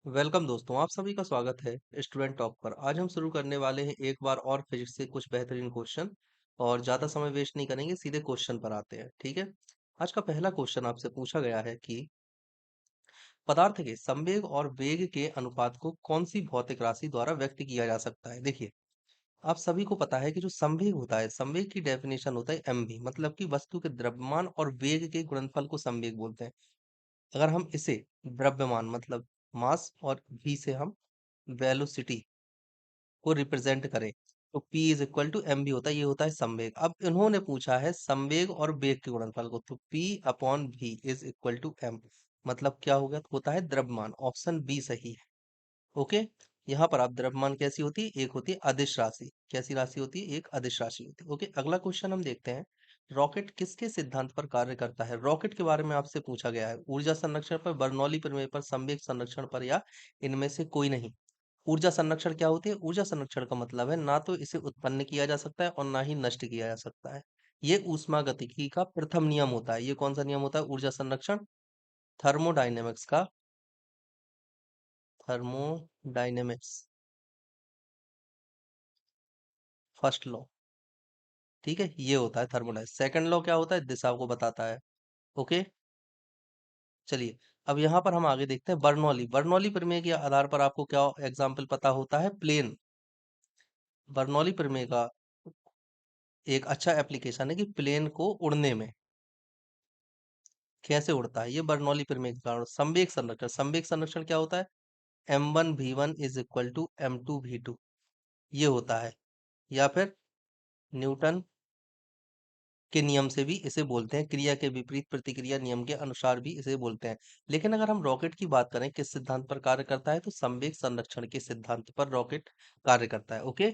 Welcome दोस्तों, आप सभी का स्वागत है स्टूडेंट टॉक पर। आज हम शुरू करने वाले हैं एक बार और फिजिक्स से कुछ बेहतरीन क्वेश्चन। और ज्यादा समय वेस्ट नहीं करेंगे, सीधे क्वेश्चन पर आते हैं। ठीक है। आज का पहला क्वेश्चन आपसे पूछा गया है कि पदार्थ के संवेग और वेग के अनुपात को कौन सी भौतिक राशि द्वारा व्यक्त किया जा सकता है। देखिए, आप सभी को पता है कि जो संवेग होता है, संवेग की डेफिनेशन होता है mv, मतलब कि वस्तु के द्रव्यमान और वेग के गुणनफल को संवेग बोलते हैं। अगर हम इसे द्रव्यमान मतलब मास और v से हम वेलोसिटी को रिप्रेजेंट करें, तो P is equal to M भी होता है। ये होता है संवेग। अब इन्होंने पूछा है संवेग और वेग के गुणनफल को, तो P upon V is equal to M, मतलब क्या हो गया, तो होता है द्रव्यमान। ऑप्शन बी सही है। ओके। यहाँ पर आप द्रव्यमान कैसी होती है, एक होती है अदिश राशि। कैसी राशि होती है, एक अदिश राशि होती है। ओके, अगला क्वेश्चन हम देखते हैं। रॉकेट किसके सिद्धांत पर कार्य करता है। रॉकेट के बारे में आपसे पूछा गया है। ऊर्जा संरक्षण पर, बर्नौली प्रमेय पर, संवेग संरक्षण पर, या इनमें से कोई नहीं। ऊर्जा संरक्षण क्या होती है। ऊर्जा संरक्षण का मतलब है ना तो इसे उत्पन्न किया जा सकता है और ना ही नष्ट किया जा सकता है। ये ऊष्मागतिकी का प्रथम नियम होता है। ये कौन सा नियम होता है, ऊर्जा संरक्षण, थर्मोडायनेमिक्स का, थर्मोडायनेमिक्स फर्स्ट लॉ। ठीक है, ये होता है थर्मोडायनेमिक्स। सेकंड लॉ क्या होता है, दिशा को बताता है। ओके, चलिए। अब यहाँ पर हम आगे देखते हैं बर्नौली। बर्नौली प्रमेय के आधार पर आपको क्या एग्जाम्पल पता होता है, प्लेन। बर्नौली प्रमेय का एक अच्छा एप्लीकेशन है कि प्लेन को उड़ने में कैसे उड़ता है, ये बर्नौली प्रमेय के कारण। संवेग संरक्षण, संवेग संरक्षण क्या होता है, m1v1 is equal to m2v2, ये होता है। या फिर न्यूटन के नियम से भी इसे बोलते हैं, क्रिया के विपरीत प्रतिक्रिया नियम के अनुसार भी इसे बोलते हैं। लेकिन अगर हम रॉकेट की बात करें किस सिद्धांत पर कार्य करता है, तो संवेग संरक्षण के सिद्धांत पर रॉकेट कार्य करता है। ओके।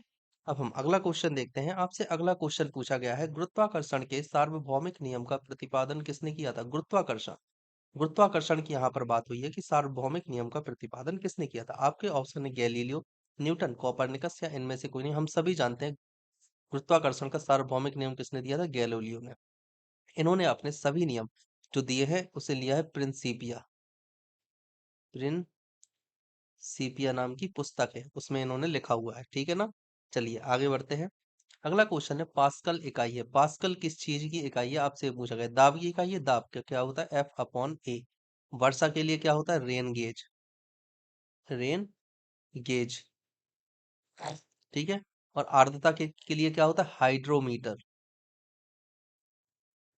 अब हम अगला क्वेश्चन देखते हैं। आपसे अगला क्वेश्चन पूछा गया है, गुरुत्वाकर्षण के सार्वभौमिक नियम का प्रतिपादन किसने किया था। गुरुत्वाकर्षण, गुरुत्वाकर्षण की यहाँ पर बात हुई है कि सार्वभौमिक नियम का प्रतिपादन किसने किया था। आपके ऑप्शन है गैलीलियो, न्यूटन, कोपरनिकस, या इनमें से कोई नहीं। हम सभी जानते हैं गुरुत्वाकर्षण का सार्वभौमिक नियम किसने दिया था, गैलीलियो ने। इन्होंने अपने सभी नियम जो दिए हैं उसे लिया है प्रिंसिपिया, प्रिंसिपिया नाम की पुस्तक है, उसमें इन्होंने लिखा हुआ है। ठीक है ना। चलिए आगे बढ़ते हैं। अगला क्वेश्चन है, पास्कल इकाई है। पास्कल किस चीज की इकाई है, आपसे पूछा गया। दाब की इकाई है। दाब क्या क्या होता है, एफ अपॉन ए। वर्षा के लिए क्या होता है, रेन गेज, रेन गेज। ठीक है। और आर्द्रता के लिए क्या होता है, हाइड्रोमीटर,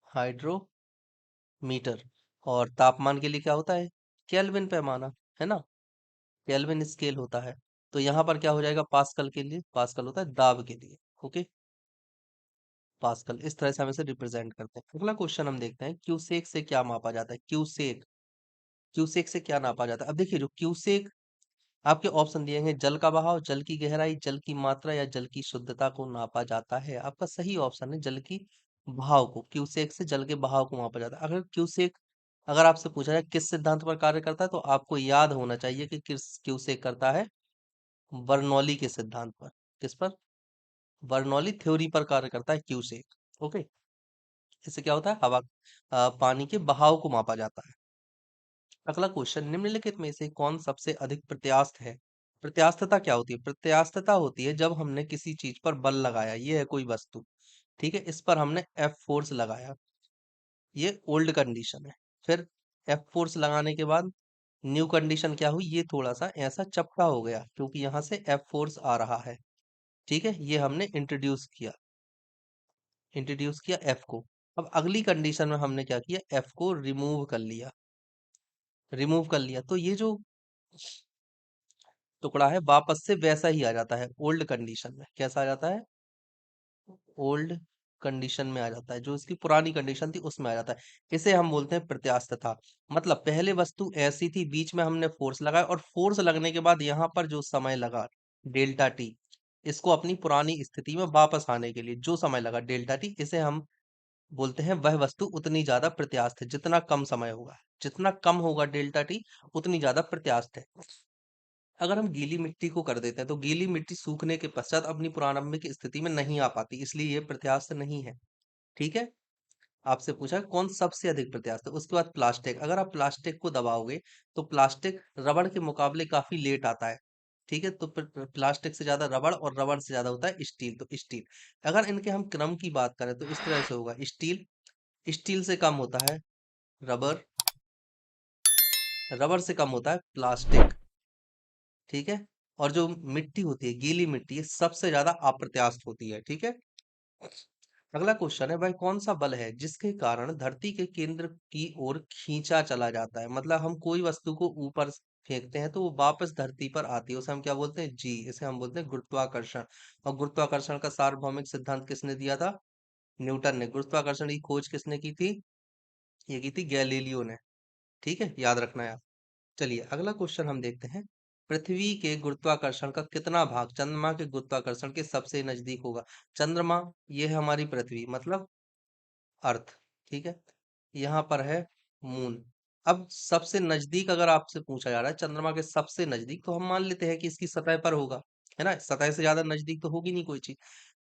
हाइड्रोमीटर। और तापमान के लिए क्या होता है, केल्विन पैमाना, है ना, केल्विन स्केल होता है। तो यहाँ पर क्या हो जाएगा, पास्कल के लिए, पास्कल होता है दाब के लिए। Okay, pascal. इस तरह से हम इसे रिप्रेजेंट करते हैं। अगला क्वेश्चन हम देखते हैं, क्यूसेक से क्या मापा जाता है। क्यूसेक, क्यूसेक से क्या नापा जाता है। अब देखिए, जो क्यूसेक आपके ऑप्शन दिए हैं, जल का बहाव, जल की गहराई, जल की मात्रा, या जल की शुद्धता को नापा जाता है। आपका सही ऑप्शन है जल की बहाव को। क्यूसेक से जल के बहाव को मापा जाता है। अगर क्यूसेक, अगर आपसे पूछा जाए किस सिद्धांत पर कार्य करता है, तो आपको याद होना चाहिए कि किस क्यूसेक करता है, बर्नौली के सिद्धांत पर। किस पर, बर्नौली थ्योरी पर कार्य करता है क्यूसेक। ओके। इससे क्या होता है, हवा पानी के बहाव को मापा जाता है। अगला क्वेश्चन, निम्नलिखित में से कौन सबसे अधिक प्रत्यास्थ है। प्रत्यास्थता क्या होती है, प्रत्यास्थता होती है जब हमने किसी चीज पर बल लगाया, ये है कोई वस्तु, ठीक है, इस पर हमने एफ फोर्स लगाया, ये ओल्ड कंडीशन है। फिर एफ फोर्स लगाने के बाद न्यू कंडीशन क्या हुई, ये थोड़ा सा ऐसा चपटा हो गया क्योंकि यहाँ से एफ फोर्स आ रहा है। ठीक है, ये हमने इंट्रोड्यूस किया, इंट्रोड्यूस किया एफ को। अब अगली कंडीशन में हमने क्या किया, एफ को रिमूव कर लिया, रिमूव कर लिया, तो ये जो टुकड़ा है वापस से वैसा ही आ जाता है ओल्ड कंडीशन में। कैसा आ जाता है, ओल्ड कंडीशन में आ जाता है, जो इसकी पुरानी कंडीशन थी उसमें आ जाता है। इसे हम बोलते हैं प्रत्यास्थता। मतलब पहले वस्तु ऐसी थी, बीच में हमने फोर्स लगाया, और फोर्स लगने के बाद यहाँ पर जो समय लगा, डेल्टा टी, इसको अपनी पुरानी स्थिति में वापस आने के लिए जो समय लगा, डेल्टा टी, इसे हम बोलते हैं वह वस्तु उतनी ज्यादा प्रत्यास्थ है। जितना कम समय होगा, जितना कम होगा डेल्टा टी, उतनी ज्यादा प्रत्यास्थ है। अगर हम गीली मिट्टी को कर देते हैं, तो गीली मिट्टी सूखने के पश्चात अपनी प्रारंभिक स्थिति में नहीं आ पाती, इसलिए ये प्रत्यास्थ नहीं है। ठीक है। आपसे पूछा है कौन सबसे अधिक प्रत्यास्थ है, उसके बाद प्लास्टिक। अगर आप प्लास्टिक को दबाओगे तो प्लास्टिक रबड़ के मुकाबले काफी लेट आता है। ठीक है, तो प्लास्टिक से ज्यादा रबड़ और रबड़ से ज्यादा होता है स्टील, तो स्टील। अगर इनके हम क्रम की बात करें तो इस तरह से होगा, स्टील, स्टील से कम होता है रबर, रबर से कम होता है प्लास्टिक। ठीक है, और जो मिट्टी होती है, गीली मिट्टी, ये सबसे ज्यादा अप्रत्यास्थ होती है। ठीक है, अगला क्वेश्चन है भाई, कौन सा बल है जिसके कारण धरती के केंद्र की ओर खींचा चला जाता है? मतलब हम कोई वस्तु को ऊपर फेंकते हैं तो वो वापस धरती पर आती है, उसे हम क्या बोलते हैं? जी, इसे हम बोलते हैं गुरुत्वाकर्षण। और गुरुत्वाकर्षण का सार्वभौमिक सिद्धांत किसने दिया था? न्यूटन ने। गुरुत्वाकर्षण की खोज किसने की थी? ये की थी गैलीलियो ने। ठीक है, याद रखना है आप। चलिए अगला क्वेश्चन हम देखते हैं, पृथ्वी के गुरुत्वाकर्षण का कितना भाग चंद्रमा के गुरुत्वाकर्षण के सबसे नजदीक होगा? चंद्रमा, ये है हमारी पृथ्वी, मतलब अर्थ। ठीक है, यहाँ पर है मून। अब सबसे नजदीक अगर आपसे पूछा जा रहा है चंद्रमा के सबसे नजदीक, तो हम मान लेते हैं कि इसकी सतह पर होगा, है ना? सतह से ज्यादा नजदीक तो होगी नहीं कोई चीज।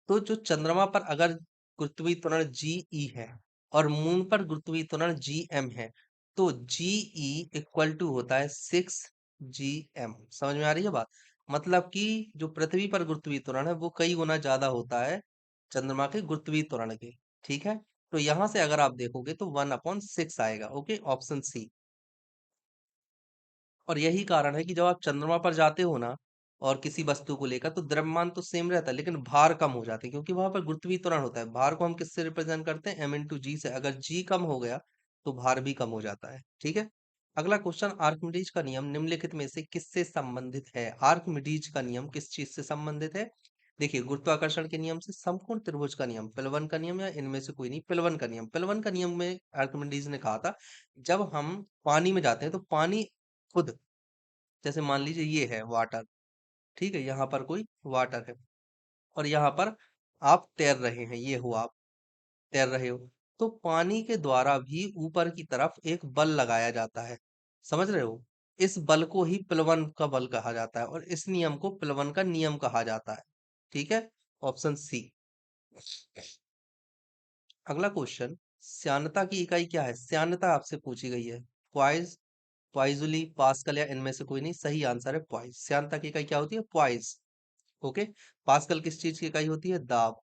तो जो चंद्रमा पर अगर गुरुत्वीय त्वरण जी ई है और मून पर गुरुत्वीय त्वरण जी एम है, तो जी ई इक्वल टू होता है 6 GM। समझ में आ रही है बात? मतलब कि जो पृथ्वी पर गुरुत्वीय त्वरण है वो कई गुना ज्यादा होता है चंद्रमा के गुरुत्वीय त्वरण के। ठीक है, तो यहां से अगर आप देखोगे तो 1/6 आएगा। Okay, option C. और यही कारण है कि जब आप चंद्रमा पर जाते हो ना और किसी वस्तु को लेकर, तो द्रव्यमान तो सेम रहता है लेकिन भार कम हो जाते हैं, क्योंकि वहां पर गुरुत्वीय त्वरण होता है। भार को हम किससे रिप्रेजेंट करते हैं? M × G से। अगर G कम हो गया तो भार भी कम हो जाता है। ठीक है, अगला क्वेश्चन, आर्किमिडीज का नियम निम्नलिखित में से किससे संबंधित है? आर्किमिडीज का नियम किस चीज से संबंधित है? देखिए, गुरुत्वाकर्षण के नियम से, समकोण त्रिभुज का नियम, पिलवन का नियम, या इनमें से कोई नहीं। पिलवन का नियम, पिलवन का नियम में आर्किमिडीज ने कहा था, जब हम पानी में जाते हैं तो पानी खुद, जैसे मान लीजिए ये है वाटर, ठीक है, यहाँ पर कोई वाटर है और यहाँ पर आप तैर रहे हैं, ये हो आप तैर रहे हो, तो पानी के द्वारा भी ऊपर की तरफ एक बल लगाया जाता है। समझ रहे हो? इस बल को ही प्लवन का बल कहा जाता है और इस नियम को प्लवन का नियम कहा जाता है। ठीक है, ऑप्शन सी। अगला क्वेश्चन, श्यानता की इकाई क्या है? श्यानता आपसे पूछी गई है। पॉइज, पॉइजुली, पास्कल, या इनमें से कोई नहीं। सही आंसर है पॉइज। श्यानता की इकाई क्या होती है? पॉइज। ओके, पास्कल किस चीज की इकाई होती है? दाब।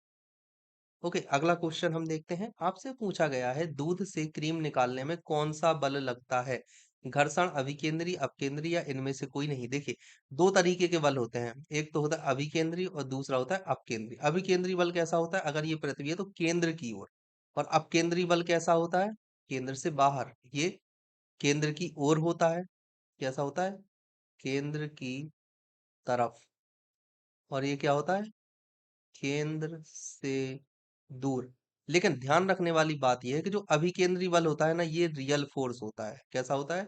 ओके, अगला क्वेश्चन हम देखते हैं, आपसे पूछा गया है दूध से क्रीम निकालने में कौन सा बल लगता है? घर्षण, अभिकेंद्री, अपकेंद्री, या इनमें से कोई नहीं। देखिए, दो तरीके के बल होते हैं, एक तो होता है अभिकेंद्री और दूसरा होता है अपकेंद्री। अभिकेंद्री बल कैसा होता है? अगर ये पृथ्वी है तो केंद्र की ओर। और अपकेंद्री बल कैसा होता है? केंद्र से बाहर। ये केंद्र की ओर होता है। कैसा होता है? केंद्र की तरफ। और ये क्या होता है? केंद्र से दूर। लेकिन ध्यान रखने वाली बात यह है कि जो अभिकेंद्री बल होता है ना, ये रियल फोर्स होता है। कैसा होता है?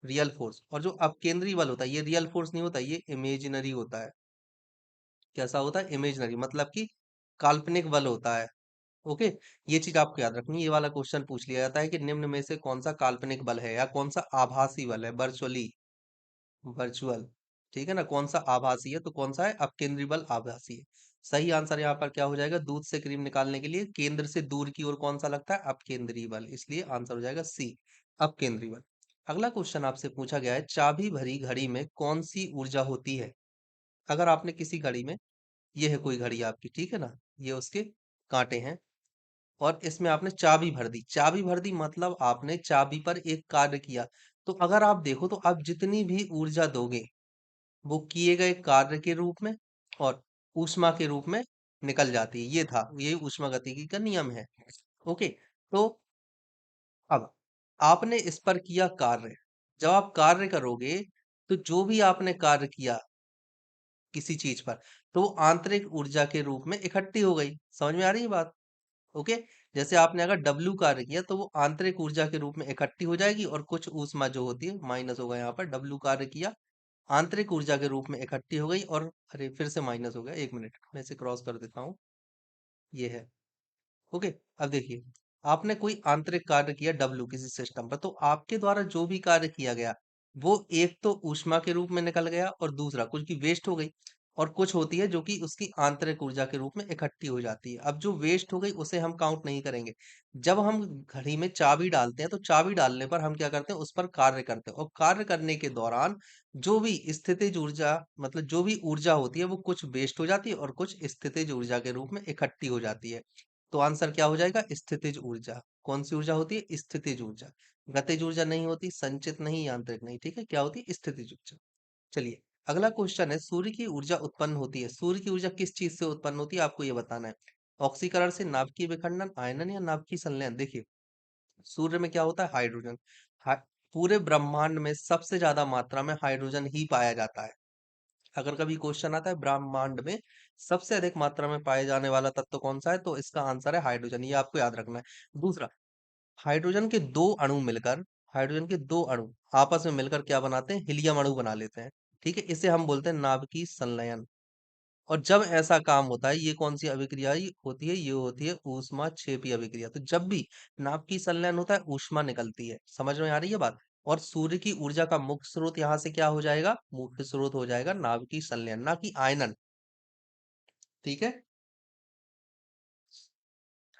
Real force. और जो अपकेंद्री बल होता है, ये रियल फोर्स नहीं होता, ये इमेजिनरी होता है। कैसा होता है? इमेजिनरी, मतलब कि काल्पनिक बल होता है। ओके, ये चीज आपको याद रखनी है। ये वाला क्वेश्चन पूछ लिया जाता है कि निम्न में से कौन सा काल्पनिक बल है या कौन सा आभासी बल है? Virtually, virtual. ठीक है ना, कौन सा आभासी है? तो कौन सा है? अपकेंद्री बल आभासी है। सही आंसर यहाँ पर क्या हो जाएगा? दूध से क्रीम निकालने के लिए केंद्र से दूर की ओर कौन सा लगता है? अपकेंद्री बल। इसलिए आंसर हो जाएगा सी, अपकेंद्री बल। अगला क्वेश्चन आपसे पूछा गया है, चाबी भरी घड़ी में कौन सी ऊर्जा होती है? अगर आपने किसी घड़ी में, ये है कोई घड़ी आपकी, ठीक है ना, ये उसके कांटे हैं और इसमें आपने चाबी भर दी। चाबी भर दी मतलब आपने चाबी पर एक कार्य किया। तो अगर आप देखो तो आप जितनी भी ऊर्जा दोगे वो किए गए कार्य के रूप में और ऊष्मा के रूप में निकल जाती है। ये था, ये ऊष्मागतिकी का नियम है। ओके, तो अब आपने इस पर किया कार्य। जब आप कार्य करोगे तो जो भी आपने कार्य किया किसी चीज पर, तो वो आंतरिक ऊर्जा के रूप में इकट्ठी हो गई। समझ में आ रही है बात? ओके, जैसे आपने अगर W कार्य किया तो वो आंतरिक ऊर्जा के रूप में इकट्ठी हो जाएगी और कुछ ऊष्मा जो होती है माइनस होगा। यहाँ पर W कार्य किया, आंतरिक ऊर्जा के रूप में इकट्ठी हो गई और, अरे फिर से माइनस हो गया, एक मिनट मैं इसे क्रॉस कर देता हूँ। ये है। ओके, अब देखिए, आपने कोई आंतरिक कार्य किया W किसी सिस्टम पर, तो आपके द्वारा जो भी कार्य किया गया वो एक तो ऊष्मा के रूप में निकल गया और दूसरा कुछ की वेस्ट हो गई। और कुछ होती है जो कि उसकी आंतरिक ऊर्जा के रूप में इकट्ठी हो जाती है। अब जो वेस्ट हो गई उसे हम काउंट नहीं करेंगे। जब हम घड़ी में चाबी डालते हैं तो चाबी डालने पर हम क्या करते हैं, उस पर कार्य करते हैं, और कार्य करने के दौरान जो भी स्थितिज ऊर्जा, मतलब जो भी ऊर्जा होती है वो कुछ वेस्ट हो जाती है और कुछ स्थितिज ऊर्जा के रूप में इकट्ठी हो जाती है। तो आंसर क्या हो जाएगा, स्थितिज ऊर्जा। कौन सी ऊर्जा होती है, स्थितिज ऊर्जा। गतिज ऊर्जा नहीं होती, संचित नहीं, यांत्रिक नहीं, ठीक है, क्या होती है, स्थितिज ऊर्जा। चलिए, अगला क्वेश्चन है, सूर्य की ऊर्जा उत्पन्न होती है, सूर्य की ऊर्जा किस चीज से उत्पन्न होती है, आपको ये बताना है। ऑक्सीकरण से, नाभिकीय विखंडन, आयनन, या नाभिकीय संलयन। देखिए, सूर्य में क्या होता है, हाइड्रोजन। हा, पूरे ब्रह्मांड में सबसे ज्यादा मात्रा में हाइड्रोजन ही पाया जाता है। अगर कभी क्वेश्चन आता है ब्रह्मांड में सबसे अधिक मात्रा में पाए जाने वाला तत्व कौन सा है, तो इसका आंसर है हाइड्रोजन, ये आपको याद रखना है। दूसरा, हाइड्रोजन के दो अणु मिलकर, हाइड्रोजन के दो अणु आपस में मिलकर क्या बनाते हैं, हीलियम अणु बना लेते हैं। ठीक है, इसे हम बोलते हैं नाभिकीय संलयन। और जब ऐसा काम होता है, ये कौन सी अभिक्रिया होती है, ये होती है ऊष्मा क्षेपी अभिक्रिया। तो जब भी नाभिकीय संलयन होता है, ऊष्मा निकलती है। समझ में आ रही है बात। और सूर्य की ऊर्जा का मुख्य स्रोत यहाँ से क्या हो जाएगा, मुख्य स्रोत हो जाएगा नाभिकीय संलयन, ना कि आयनन। ठीक है,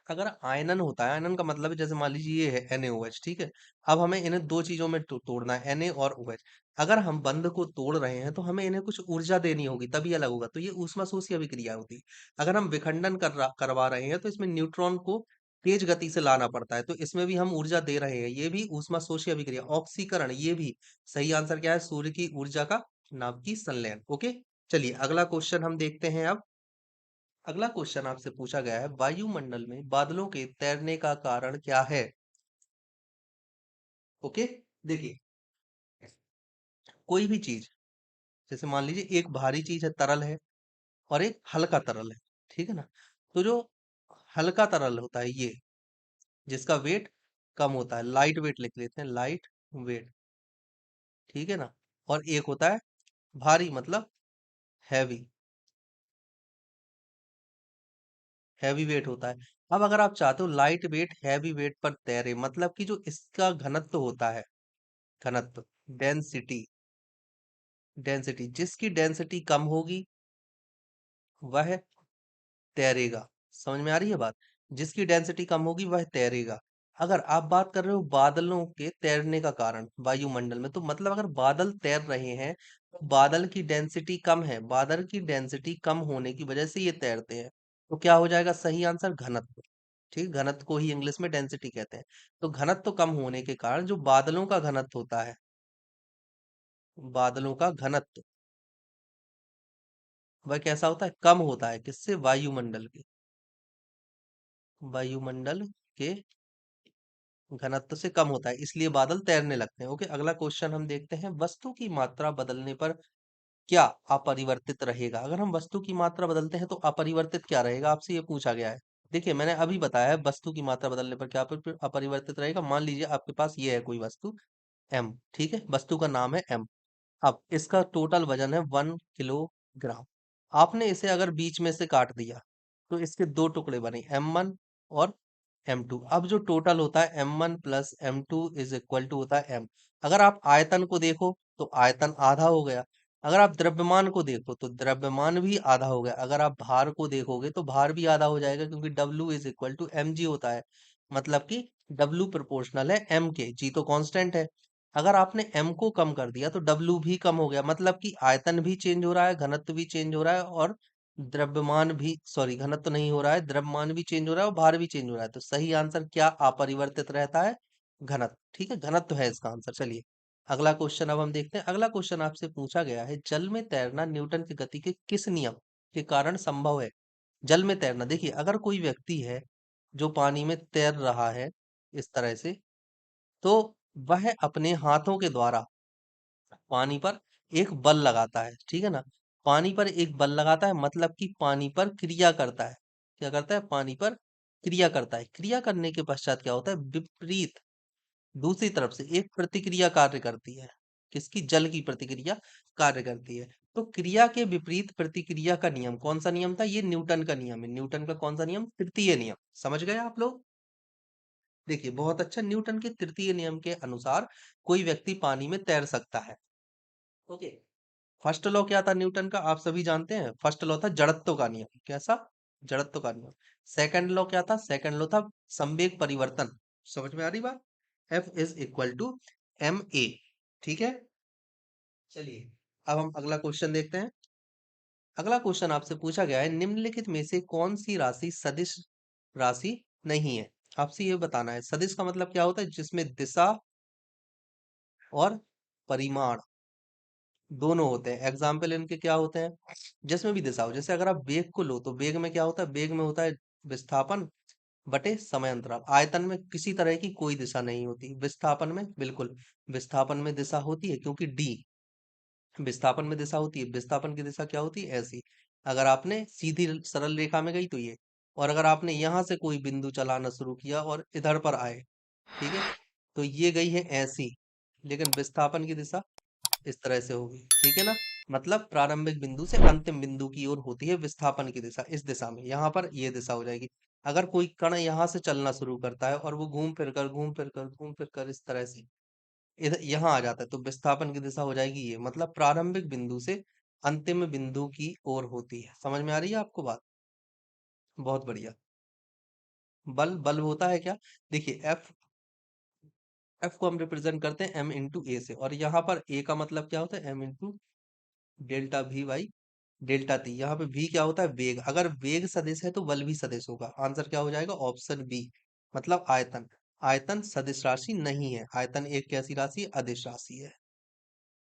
अगर आयनन होता है, आयनन का मतलब है, जैसे मान लीजिए ये है NaOH, ठीक है। अब हमें इन्हें दो चीजों में तोड़ना है, Na और OH। अगर हम बंध को तोड़ रहे हैं तो हमें इन्हें कुछ ऊर्जा देनी होगी, तभी अलग होगा। तो ये ऊष्माशोषी अभिक्रिया होती है। अगर हम विखंडन करवा रहे हैं तो इसमें न्यूट्रॉन को तेज गति से लाना पड़ता है, तो इसमें भी हम ऊर्जा दे रहे हैं, ये भी ऊष्माशोषी अभिक्रिया। ऑक्सीकरण, ये भी सही आंसर क्या है, सूर्य की ऊर्जा का नाभिकीय संलयन। ओके, चलिए अगला क्वेश्चन हम देखते हैं अब। अगला क्वेश्चन आपसे पूछा गया है, वायुमंडल में बादलों के तैरने का कारण क्या है। ओके, देखिए, कोई भी चीज, जैसे मान लीजिए एक भारी चीज है, तरल है, और एक हल्का तरल है, ठीक है ना। तो जो हल्का तरल होता है, ये जिसका वेट कम होता है, लाइट वेट लिख लेते हैं, लाइट वेट, ठीक है ना। और एक होता है भारी, मतलब हैवी, हैवी वेट होता है। अब अगर आप चाहते हो लाइट वेट हैवी वेट पर तैरे, मतलब कि जो इसका घनत्व होता है, घनत्व, डेंसिटी, डेंसिटी, जिसकी डेंसिटी कम होगी वह तैरेगा। समझ में आ रही है बात, जिसकी डेंसिटी कम होगी वह तैरेगा। अगर आप बात कर रहे हो बादलों के तैरने का कारण वायुमंडल में, तो मतलब अगर बादल तैर रहे हैं तो बादल की डेंसिटी कम है, बादल की डेंसिटी कम होने की वजह से ये तैरते हैं। तो क्या हो जाएगा सही आंसर, घनत्व। ठीक, घनत्व को ही इंग्लिश में डेंसिटी कहते हैं। तो घनत्व कम होने के कारण जो बादलों का घनत्व होता है, बादलों का घनत्व, वह कैसा होता है, कम होता है, किससे, वायुमंडल के, वायुमंडल के घनत्व से कम होता है, इसलिए बादल तैरने लगते हैं। ओके, अगला क्वेश्चन हम देखते हैं, वस्तु की मात्रा बदलने पर क्या अपरिवर्तित रहेगा। अगर हम वस्तु की मात्रा बदलते हैं तो अपरिवर्तित क्या रहेगा, आपसे ये पूछा गया है। देखिए, मैंने अभी बताया है वस्तु की मात्रा बदलने पर क्या अपरिवर्तित रहेगा। मान लीजिए आपके पास ये है कोई वस्तु M, ठीक है, वस्तु का नाम है M। अब इसका टोटल वजन है 1 किलोग्राम। आपने इसे अगर बीच में से काट दिया तो इसके दो टुकड़े बने, M1 और M2। अब जो टोटल होता है M1 plus M2 is equal to होता है M। अगर आप आयतन को देखो तो आयतन आधा हो गया। अगर आप द्रव्यमान को देखो तो द्रव्यमान भी आधा हो गया। अगर आप भार को देखोगे तो भार भी आधा हो जाएगा, क्योंकि W is equal to mg होता है। मतलब कि W प्रोपोर्शनल है M के, G तो कांस्टेंट है। अगर आपने M को कम कर दिया तो W भी कम हो गया, मतलब कि आयतन भी चेंज हो रहा है, घनत्व भी चेंज हो रहा है, और द्रव्यमान भी, सॉरी, घनत्व नहीं हो रहा है, द्रव्यमान भी चेंज हो रहा है और भार भी चेंज हो रहा है। तो सही आंसर क्या अपरिवर्तित रहता है, घनत्व। ठीक है, घनत्व है इसका आंसर। चलिए अगला क्वेश्चन अब हम देखते हैं। अगला क्वेश्चन आपसे पूछा गया है, जल में तैरना न्यूटन की गति के किस नियम के कारण संभव है। जल में तैरना, देखिए, अगर कोई व्यक्ति है जो पानी में तैर रहा है इस तरह से, तो वह अपने हाथों के द्वारा पानी पर एक बल लगाता है, ठीक है ना। पानी पर एक बल लगाता है, मतलब कि पानी पर क्रिया करता है। क्या करता है, पानी पर क्रिया करता है। क्रिया करने के पश्चात क्या होता है, विपरीत दूसरी तरफ से एक प्रतिक्रिया कार्य करती है। किसकी, जल की प्रतिक्रिया कार्य करती है। तो क्रिया के विपरीत प्रतिक्रिया का नियम कौन सा नियम था, ये न्यूटन का नियम है। न्यूटन का कौन सा नियम, तृतीय नियम। समझ गए आप लोग। देखिए, बहुत अच्छा, न्यूटन के तृतीय नियम के अनुसार कोई व्यक्ति पानी में तैर सकता है। ओके, फर्स्ट लॉ क्या था न्यूटन का, आप सभी जानते हैं। फर्स्ट लॉ था जड़त्व का नियम। कैसा? जड़त्व का नियम। सेकंड लॉ क्या था? सेकंड लॉ था संवेग परिवर्तन। समझ में आ रही बात? F is equal to ma। ठीक है, चलिए अब हम अगला क्वेश्चन देखते हैं। अगला क्वेश्चन आपसे पूछा गया है, निम्नलिखित में से कौन सी राशि सदिश राशि नहीं है? आपसे ये बताना है। सदिश का मतलब क्या होता है? जिसमें दिशा और परिमाण दोनों होते हैं। एग्जाम्पल इनके क्या होते हैं? जिसमें भी दिशा हो, जैसे अगर आप वेग को लो तो वेग में क्या होता है? वेग में होता है विस्थापन बटे समय अंतराल। आयतन में किसी तरह की कोई दिशा नहीं होती। विस्थापन में बिल्कुल, विस्थापन में दिशा होती है, क्योंकि डी विस्थापन में दिशा होती है। विस्थापन की दिशा क्या होती है? ऐसी। अगर आपने सीधी सरल रेखा में गई तो ये, और अगर आपने यहां से कोई बिंदु चलाना शुरू किया और इधर पर आए, ठीक है, तो ये गई है ऐसी। लेकिन विस्थापन की दिशा इस तरह से होगी, ठीक है ना। मतलब प्रारंभिक बिंदु से अंतिम बिंदु की ओर होती है विस्थापन की दिशा, इस दिशा में। यहाँ पर ये दिशा हो जाएगी। अगर कोई कण यहाँ से चलना शुरू करता है और वो घूम फिर कर इस तरह से इधर यहाँ आ जाता है, तो विस्थापन की दिशा हो जाएगी ये। मतलब प्रारंभिक बिंदु से अंतिम बिंदु की ओर होती है। समझ में आ रही है आपको बात? बहुत बढ़िया। बल बल होता है क्या? देखिए, एफ को हम रिप्रेजेंट करते हैं एम इंटू ए से, और यहाँ पर ए का मतलब क्या होता है? M into delta V by delta T. यहाँ पे वी क्या होता है? वेग। अगर वेग सदिश है तो बल भी सदिश होगा। आंसर क्या हो जाएगा? Option B. मतलब आयतन। आयतन सदिश राशि नहीं है। आयतन एक कैसी राशि? अदिश राशि है।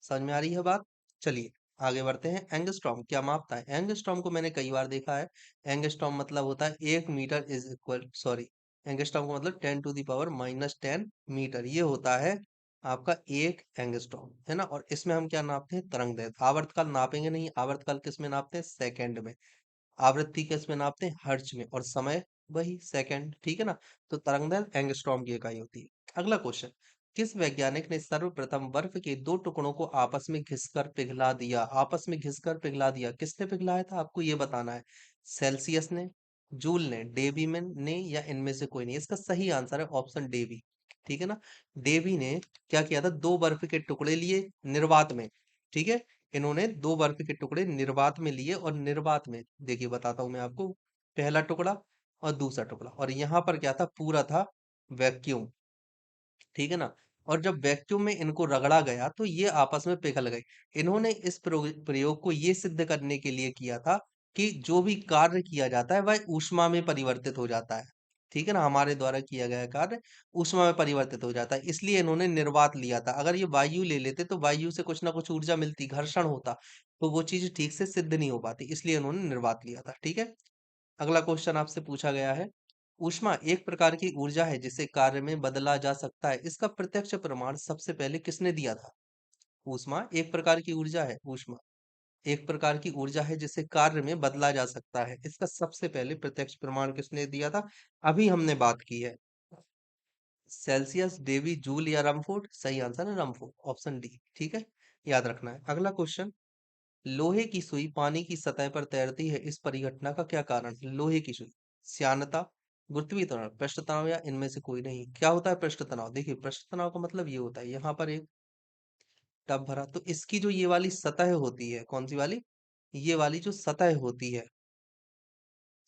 समझ में आ रही है बात? चलिए आगे बढ़ते हैं। एंगस्ट्रॉम क्या मापता है? एंगस्ट्रॉम को मैंने कई बार देखा है। एंगस्ट्रॉम मतलब होता है 1 metre is equal, sorry, angstrom का मतलब 10⁻⁻10 मीटर। ये होता है आपका एक एंगस्ट्रॉम, है ना। और इसमें हम क्या नापते हैं? तरंग दैर्ध्य। आवर्तकाल नापेंगे नहीं। आवर्तकाल किस में नापते हैं? सेकंड में। आवृत्ति किस में नापते हैं? हर्ट्ज में। और समय वही सेकंड, ठीक है ना। तो तरंगदैर्ध्य एंगस्ट्रॉम की इकाई होती है। अगला क्वेश्चन, किस वैज्ञानिक ने सर्वप्रथम बर्फ के दो टुकड़ों को आपस में घिसकर पिघला दिया? आपस में घिसकर पिघला दिया, किसने पिघलाया था? आपको ये बताना है। सेल्सियस ने, जूल ने, डेवीमैन ने, या इनमें से कोई नहीं? इसका सही आंसर है ऑप्शन डेवी। ठीक है ना। डेवी ने क्या किया था? दो बर्फ के टुकड़े लिए निर्वात में, ठीक है। इन्होंने दो बर्फ के टुकड़े निर्वात में लिए, और निर्वात में देखिए बताता हूं मैं आपको। पहला टुकड़ा और दूसरा टुकड़ा, और यहाँ पर क्या था? पूरा था वैक्यूम, ठीक है ना। और जब वैक्यूम में इनको रगड़ा गया तो ये आपस में पिघल गए। इन्होंने इस प्रयोग को ये सिद्ध करने के लिए किया था कि जो भी कार्य किया जाता है वह ऊष्मा में परिवर्तित हो जाता है, ठीक है ना। हमारे द्वारा किया गया कार्य ऊष्मा में परिवर्तित हो जाता है, इसलिए इन्होंने निर्वात लिया था। अगर ये वायु ले लेते तो वायु से कुछ ना कुछ ऊर्जा मिलती, घर्षण होता, तो वो चीज ठीक से सिद्ध नहीं हो पाती, इसलिए इन्होंने निर्वात लिया था, ठीक है। अगला क्वेश्चन आपसे पूछा गया है, ऊष्मा एक प्रकार की ऊर्जा है जिसे कार्य में बदला जा सकता है। इसका प्रत्यक्ष प्रमाण सबसे पहले किसने दिया था? ऊष्मा एक प्रकार की ऊर्जा है। ऊष्मा एक प्रकार की ऊर्जा है जिसे कार्य में बदला जा सकता है। इसका सबसे पहले प्रत्यक्ष प्रमाण किसने दिया था? अभी हमने बात की है। सेल्सियस, डेवी, जूल या रमफोर्ड? सही आंसर है रमफोर्ड, ऑप्शन डी, ठीक है। याद रखना है। अगला क्वेश्चन, लोहे की सुई पानी की सतह पर तैरती है, इस परिघटना का क्या कारण है? लोहे की सुई, श्यानता, गुरुत्वीय तनाव, पृष्ठ तनाव, या इनमें से कोई नहीं? क्या होता है पृष्ठ तनाव? देखिए पृष्ठ तनाव का मतलब ये होता है, यहाँ पर एक टब भरा, तो इसकी जो ये वाली सतह होती है, कौन सी वाली? ये वाली जो सतह होती है,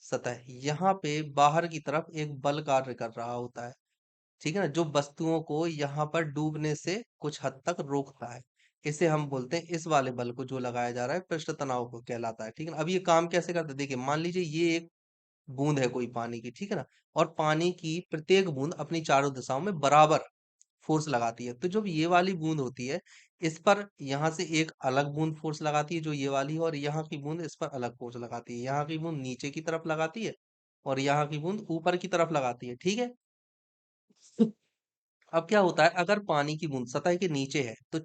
सतह, यहाँ पे बाहर की तरफ एक बल कार्य कर रहा होता है, ठीक है ना, जो वस्तुओं को यहाँ पर डूबने से कुछ हद तक रोकता है। इसे हम बोलते हैं, इस वाले बल को जो लगाया जा रहा है पृष्ठ तनाव को कहलाता है, ठीक है ना। अब ये काम कैसे करता है? देखिए मान लीजिए ये एक बूंद है कोई पानी की, ठीक है ना, और पानी की प्रत्येक बूंद अपनी चारों दिशाओं में बराबर फोर्स लगाती है। तो जब ये वाली बूंद होती है, इस पर यहाँ से एक अलग बूंद फोर्स लगाती है जो ये वाली है, और यहाँ की बूंद इस पर अलग फोर्स लगाती है। यहाँ की बूंद नीचे की तरफ लगाती है, और यहाँ की बूंद ऊपर की तरफ लगाती है, ठीक है। अब क्या होता है, अगर पानी की बूंद सतह के नीचे है तो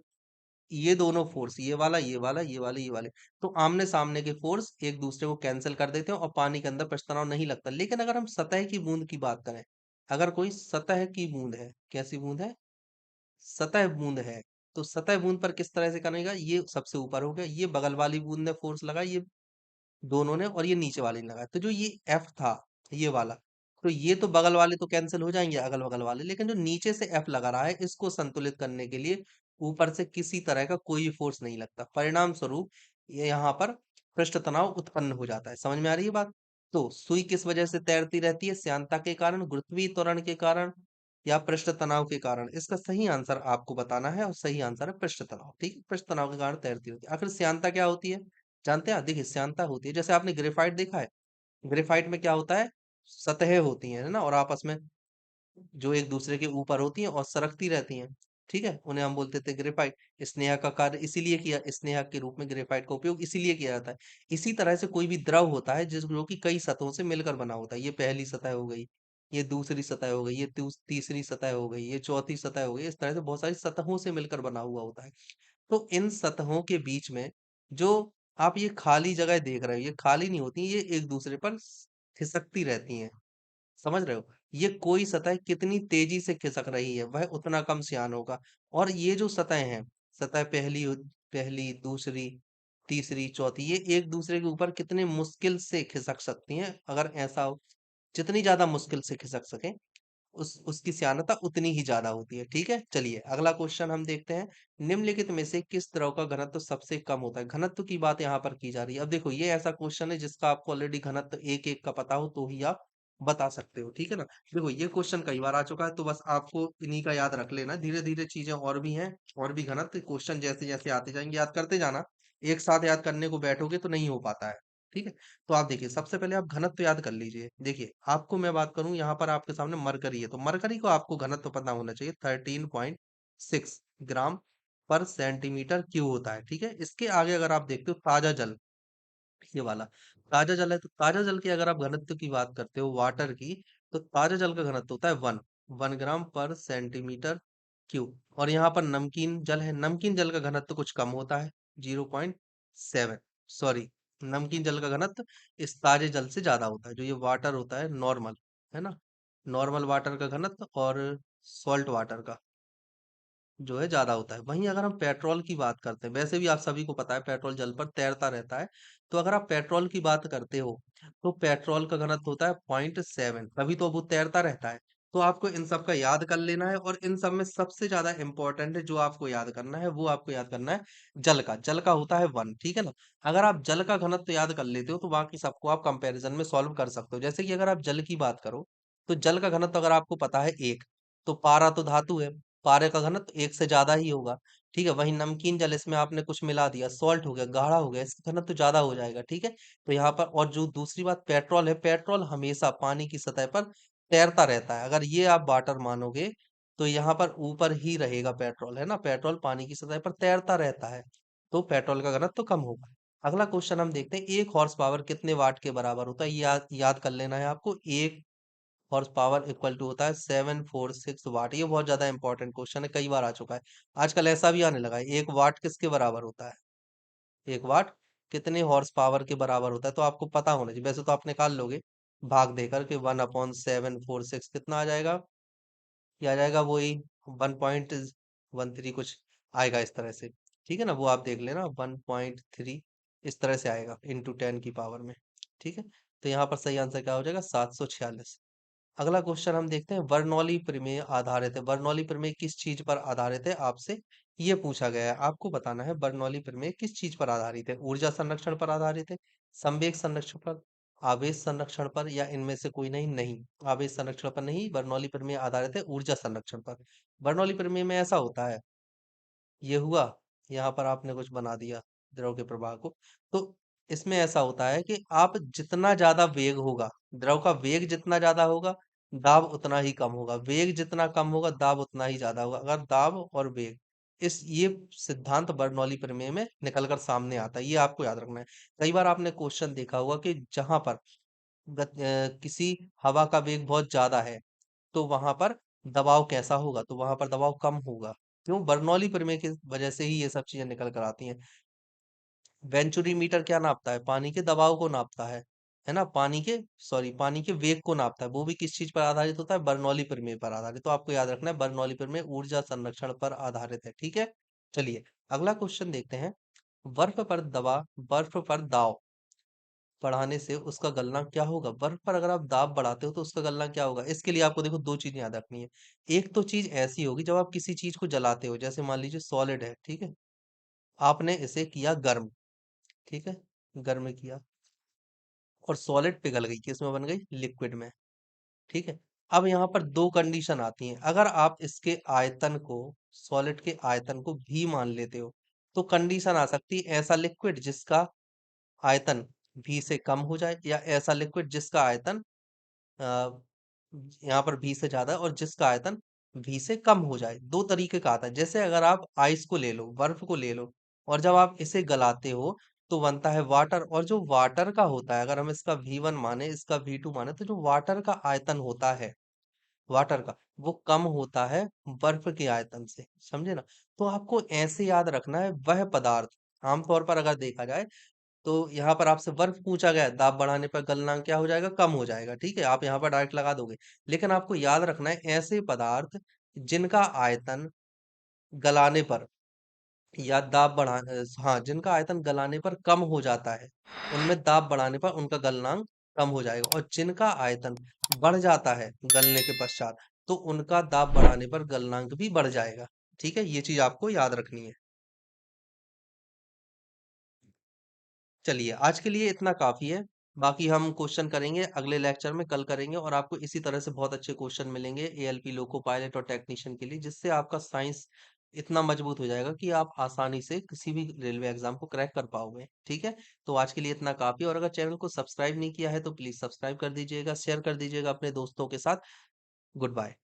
ये दोनों फोर्स, ये वाला ये वाला ये वाले ये वाले, तो आमने सामने के फोर्स एक दूसरे को कैंसिल कर देते हैं और पानी के अंदर पृष्ठ तनाव नहीं लगता। लेकिन अगर हम सतह की बूंद की बात करें, अगर कोई सतह की बूंद है, कैसी बूंद है? सतह बूंद है, तो सतह बूंद पर किस तरह से करेगा? ये सबसे ऊपर हो गया, ये बगल वाली बूंद ने फोर्स लगा, ये दोनों ने, और ये नीचे वाले ने लगाया। तो जो ये एफ था, ये वाला, तो ये तो बगल वाले तो कैंसिल हो जाएंगे, अगल बगल वाले, लेकिन जो नीचे से एफ लगा रहा है इसको संतुलित करने के लिए ऊपर से किसी तरह का कोई फोर्स नहीं लगता, परिणाम स्वरूप ये यहाँ पर पृष्ठ तनाव उत्पन्न हो जाता है। समझ में आ रही है बात? तो सुई किस वजह से तैरती रहती है? श्यानता के कारण, गुरुत्वीय त्वरण के कारण, या पृष्ठ तनाव के कारण? इसका सही आंसर आपको बताना है और सही आंसर है पृष्ठ तनाव। ठीक है, पृष्ठ तनाव के कारण तैरती होती है। आखिर श्यानता क्या होती है? जानते हैं? देखिए, श्यानता होती है, जैसे आपने ग्रेफाइट देखा है, ग्रेफाइट में क्या होता है, सतहें होती हैं, है ना, और आपस में जो एक दूसरे के ऊपर होती हैं और सरकती रहती हैं। ठीक है, उन्हें हम बोलते थे ग्रेफाइट। स्नेहा का कार्य इसीलिए किया, स्नेहा के रूप में ग्रेफाइट का उपयोग इसीलिए किया जाता है। इसी तरह से कोई भी द्रव होता है जिस जो कि कई सतहों से मिलकर बना होता है। ये पहली सतह हो गई, ये दूसरी सतह हो गई, ये तीसरी सतह हो गई, ये चौथी सतह हो गई। इस तरह से बहुत सारी सतहों से मिलकर बना हुआ होता है। तो इन सतहों के बीच में जो आप ये खाली जगह देख रहे हो, ये खाली नहीं होती, ये एक दूसरे पर खिसकती रहती हैं। समझ रहे हो? ये कोई सतह कितनी तेजी से खिसक रही है वह उतना कम श्यान होगा। और ये जो सतह हैं, सतह पहली, दूसरी, तीसरी, चौथी, ये एक दूसरे के ऊपर कितने मुश्किल से खिसक सकती हैं। अगर ऐसा हो, जितनी ज्यादा मुश्किल से खिसक सके, उसकी श्यानता उतनी ही ज्यादा होती है। ठीक है, चलिए अगला क्वेश्चन हम देखते हैं। निम्नलिखित में से किस द्रव का घनत्व सबसे कम होता है? घनत्व की बात यहाँ पर की जा रही है। अब देखो, ये ऐसा क्वेश्चन है जिसका आपको ऑलरेडी घनत्व एक एक का पता हो तो ही आप बता सकते हो। ठीक है ना? देखो, ये क्वेश्चन कई बार आ चुका है, तो बस आपको इन्हीं का याद रख लेना। धीरे धीरे चीजें और भी हैं, और भी घनत्व क्वेश्चन जैसे जैसे आते जाएंगे याद करते जाना। एक साथ याद करने को बैठोगे तो नहीं हो पाता है। ठीक है, तो आप देखिए, सबसे पहले आप घनत्व याद कर लीजिए। देखिए, आपको मैं बात करूं, यहाँ पर आपके सामने मरकरी है, तो मरकरी को आपको घनत्व पता होना चाहिए, 13.6 ग्राम पर सेंटीमीटर क्यूब होता है। ठीक है, इसके आगे अगर आप देखते हो ताजा जल, ये वाला ताजा जल है, तो ताजा जल की अगर आप घनत्व की बात करते हो, वाटर की, तो ताजा जल का घनत्व होता है 1 ग्राम पर सेंटीमीटर क्यूब। और यहाँ पर नमकीन जल है, नमकीन जल का घनत्व कुछ कम होता है, 0.7, सॉरी, नमकीन जल का घनत्व इस ताजे जल से ज्यादा होता है। जो ये वाटर होता है नॉर्मल, है ना, नॉर्मल वाटर का घनत्व और सॉल्ट वाटर का जो है ज्यादा होता है। वहीं अगर हम पेट्रोल की बात करते हैं, वैसे भी आप सभी को पता है पेट्रोल जल पर तैरता रहता है, तो अगर आप पेट्रोल की बात करते हो, तो पेट्रोल का घनत्व होता है 0.7, तभी तो वो तैरता रहता है। तो आपको इन सब का याद कर लेना है, और इन सब में सबसे ज्यादा इंपॉर्टेंट है जो आपको याद करना है, वो आपको याद करना है जल का होता है 1। ठीक है ना? अगर आप जल का घनत्व याद कर लेते हो तो बाकी सबको आप कंपैरिजन में सॉल्व कर सकते हो। जैसे कि अगर आप जल की बात करो, तो जल का घनत्व अगर आपको पता है 1, तो पारा तो धातु है, पारे का घनत्व 1 से ज्यादा ही होगा। ठीक है, वही नमकीन जल, इसमें आपने कुछ मिला दिया, सॉल्ट हो गया, गाढ़ा हो गया, इसका घनत्व ज्यादा हो जाएगा। ठीक है, तो यहाँ पर, और जो दूसरी बात पेट्रोल है, पेट्रोल हमेशा पानी की सतह पर तैरता रहता है। अगर ये आप वाटर मानोगे, तो यहाँ पर ऊपर ही रहेगा पेट्रोल, है ना, पेट्रोल पानी की सतह पर तैरता रहता है, तो पेट्रोल का घनत्व तो कम होगा। अगला क्वेश्चन हम देखते हैं, 1 हॉर्स पावर कितने वाट के बराबर होता है? ये याद कर लेना है आपको। 1 हॉर्स पावर इक्वल टू होता है 746 वाट। ये बहुत ज्यादा इंपॉर्टेंट क्वेश्चन है, कई बार आ चुका है। आजकल ऐसा भी आने लगा है, 1 वाट किसके बराबर होता है? 1 वाट कितने हॉर्स पावर के बराबर होता है? तो आपको पता होना चाहिए। वैसे तो आप निकाल लोगे भाग देकर के, 1/746 कितना आ जाएगा? ये आ जाएगा वही 1.13 कुछ आएगा इस तरह से। ठीक है ना, वो आप देख लेना, 1.3 इस तरह से आएगा, इंटू 10 की पावर में। ठीक है, तो यहाँ पर सही आंसर क्या हो जाएगा? 746। अगला क्वेश्चन हम देखते हैं, बर्नौली प्रमेय आधारित है। बर्नौली प्रमेय किस चीज पर आधारित है? आपसे ये पूछा गया है, आपको बताना है बर्नौली प्रमेय किस चीज पर आधारित है। ऊर्जा संरक्षण पर आधारित है, संवेग संरक्षण पर, आवेश संरक्षण पर, या इनमें से कोई नहीं? नहीं, आवेश संरक्षण पर नहीं, बर्नौली प्रमेय आधारित है ऊर्जा संरक्षण पर। बर्नौली प्रमेय में ऐसा होता है, ये हुआ, यहाँ पर आपने कुछ बना दिया द्रव के प्रवाह को, तो इसमें ऐसा होता है कि आप जितना ज्यादा वेग होगा, द्रव का वेग जितना ज्यादा होगा, दाब उतना ही कम होगा, वेग जितना कम होगा, दाब उतना ही ज्यादा होगा। अगर दाब और वेग, इस ये सिद्धांत बर्नौली प्रमेय में निकल कर सामने आता है, ये आपको याद रखना है। कई बार आपने क्वेश्चन देखा होगा कि जहां पर किसी हवा का वेग बहुत ज्यादा है, तो वहां पर दबाव कैसा होगा? तो वहां पर दबाव कम होगा। क्यों? बर्नौली प्रमेय की वजह से ही ये सब चीजें निकल कर आती हैं। वेंचुरी मीटर क्या नापता है? पानी के दबाव को नापता है ना, पानी के वेग को नापता है। वो भी किस चीज पर आधारित होता है? बर्नौली प्रमेय पर आधारित। तो आपको याद रखना है बर्नौली प्रमेय ऊर्जा संरक्षण पर आधारित है। ठीक है, चलिए अगला क्वेश्चन देखते हैं। बर्फ पर दाव बढ़ाने से उसका गलनांक क्या होगा? बर्फ पर अगर आप दाब बढ़ाते हो तो उसका गलनांक क्या होगा? इसके लिए आपको देखो दो चीज याद रखनी है। एक तो चीज ऐसी होगी जब आप किसी चीज को जलाते हो, जैसे मान लीजिए सॉलिड है, ठीक है, आपने इसे किया गर्म, ठीक है, गर्म किया और सॉलिड पिघल गई, किस में बन गई? लिक्विड में, ठीक है। अब यहाँ पर दो कंडीशन आती हैं। अगर आप इसके आयतन को, सॉलिड के आयतन को भी मान लेते हो, तो कंडीशन आ सकती है ऐसा लिक्विड जिसका आयतन भी से कम हो जाए, या ऐसा लिक्विड जिसका आयतन अ, यहाँ पर भी से ज्यादा है और जिसका आयतन भी से कम हो जाए। दो तरीके का आता है। जैसे अगर आप आइस को ले लो, बर्फ को ले लो, और जब आप इसे गलाते हो तो बनता है वाटर, और जो वाटर का होता है, अगर हम इसका V1 माने, इसका V2 माने, तो जो वाटर का आयतन होता है, वाटर का, वो कम होता है बर्फ के आयतन से, समझे ना। तो आपको ऐसे याद रखना है वह पदार्थ। आमतौर पर अगर देखा जाए तो यहाँ पर आपसे बर्फ पूछा गया है, दाब बढ़ाने पर गलनांक क्या हो जाएगा? कम हो जाएगा, ठीक है, आप यहाँ पर डायरेक्ट लगा दोगे। लेकिन आपको याद रखना है ऐसे पदार्थ जिनका आयतन गलाने पर, या दाब हाँ, जिनका आयतन गलाने पर कम हो जाता है, उनमें दाब बढ़ाने पर उनका गलनांक कम हो जाएगा, और जिनका आयतन बढ़ जाता है गलने के पश्चात, तो उनका दाब बढ़ाने पर गलनांक भी बढ़ जाएगा। ठीक है, ये चीज आपको याद रखनी है। चलिए, आज के लिए इतना काफी है। बाकी हम क्वेश्चन करेंगे अगले लेक्चर में, कल करेंगे, और आपको इसी तरह से बहुत अच्छे क्वेश्चन मिलेंगे एएलपी, लोको पायलट और टेक्नीशियन के लिए, जिससे आपका साइंस इतना मजबूत हो जाएगा कि आप आसानी से किसी भी रेलवे एग्जाम को क्रैक कर पाओगे। ठीक है, तो आज के लिए इतना काफी है, और अगर चैनल को सब्सक्राइब नहीं किया है तो प्लीज सब्सक्राइब कर दीजिएगा, शेयर कर दीजिएगा अपने दोस्तों के साथ। Good bye.